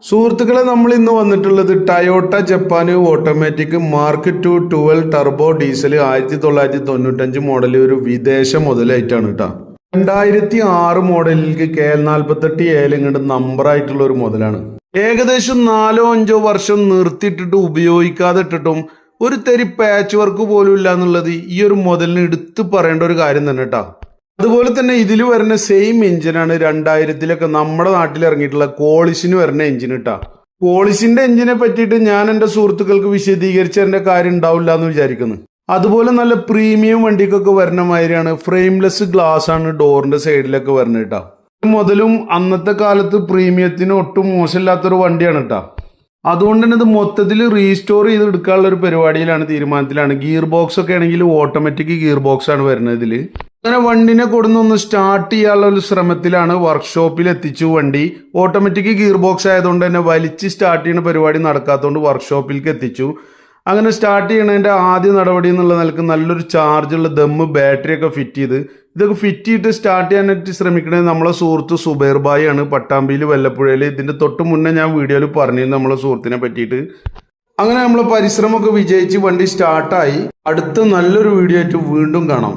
സുഹൃത്തുക്കളെ, നമ്മൾ ഇന്ന് വന്നിട്ടുള്ളത് ടയോട്ട ജപ്പാന് automatic mark 2 12 turbo diesel 1995 model ഒരു വിദേശ മുതലായിട്ടാണ് കേട്ടോ. 2006 മോഡലിലേക്ക് KL48 ഇങ്ങോട്ട് നമ്പർ ആയിട്ടുള്ള ഒരു മുതലാണ്. ഏകദേശം 4-5 വർഷം നിർത്തിയിട്ടിട്ട് ഉപയോഗിക്കാതെ ഇട്ടിട്ടും ഒരു തരി പാച്ച് വർക്ക് പോലും ഇല്ല എന്നുള്ളത് ഈ ഒരു മുതലിന് എടുത്തു പറയേണ്ട ഒരു കാര്യം തന്നെ കേട്ടോ. അതുപോലെ തന്നെ ഇതിൽ വരുന്ന സെയിം എഞ്ചിനാണ് 2000-ലൊക്കെ നമ്മുടെ നാട്ടിൽ ഇറങ്ങിയിട്ടുള്ള കോളിസിന് വരുന്ന എഞ്ചിൻ ഇട്ടാ. കോളിസിന്റെ എഞ്ചിനെ പറ്റിയിട്ട് ഞാൻ എൻ്റെ സുഹൃത്തുക്കൾക്ക് വിശദീകരിച്ചതിന്റെ കാര്യം ഉണ്ടാവില്ല എന്ന് വിചാരിക്കുന്നു. അതുപോലെ നല്ല പ്രീമിയം വണ്ടിക്കൊക്കെ വരുന്ന മാതിരിയാണ് ഫ്രെയിംലെസ് ഗ്ലാസ് ആണ് ഡോറിന്റെ സൈഡിലൊക്കെ വരുന്നത് കേട്ടോ. മുതലും അന്നത്തെ കാലത്ത് പ്രീമിയത്തിന് ഒട്ടും മോശമില്ലാത്തൊരു വണ്ടിയാണ് കേട്ടോ. അതുകൊണ്ട് തന്നെ ഇത് മൊത്തത്തിൽ റീസ്റ്റോർ ചെയ്ത് എടുക്കാനുള്ള ഒരു പരിപാടിയിലാണ്, തീരുമാനത്തിലാണ്. ഗിയർ ബോക്സ് ഒക്കെ ആണെങ്കിൽ ഓട്ടോമാറ്റിക് ഗിയർ ബോക്സ് ആണ് വരുന്നത് ഇതിൽ. അങ്ങനെ വണ്ടിനെ കൊടുന്നൊന്ന് സ്റ്റാർട്ട് ചെയ്യാനുള്ള ഒരു ശ്രമത്തിലാണ്. വർക്ക്ഷോപ്പിൽ എത്തിച്ചു വണ്ടി. ഓട്ടോമാറ്റിക് ഗിയർ ബോക്സ് ആയതുകൊണ്ട് തന്നെ വലിച്ച് സ്റ്റാർട്ട് ചെയ്യുന്ന പരിപാടി നടക്കാത്തതുകൊണ്ട് വർക്ക്ഷോപ്പിലേക്ക് എത്തിച്ചു. അങ്ങനെ സ്റ്റാർട്ട് ചെയ്യണതിൻ്റെ ആദ്യ നടപടി എന്നുള്ള നിലക്ക് നല്ലൊരു ചാർജുള്ള ദമ്മ് ബാറ്ററി ഒക്കെ ഫിറ്റ് ചെയ്ത് ഇതൊക്കെ ഫിറ്റ് ചെയ്തിട്ട് സ്റ്റാർട്ട് ചെയ്യാനായിട്ട് ശ്രമിക്കുന്നത് നമ്മളെ സുഹൃത്ത് സുബൈർ ഭായി ആണ്, പട്ടാമ്പിയിൽ വല്ലപ്പുഴയിൽ. ഇതിൻ്റെ തൊട്ട് മുന്നേ ഞാൻ വീഡിയോയിൽ പറഞ്ഞിരുന്നു നമ്മളെ സുഹൃത്തിനെ പറ്റിയിട്ട്. അങ്ങനെ നമ്മളെ പരിശ്രമമൊക്കെ വിജയിച്ച് വണ്ടി സ്റ്റാർട്ടായി. അടുത്ത നല്ലൊരു വീഡിയോ ആയിട്ട് വീണ്ടും കാണാം.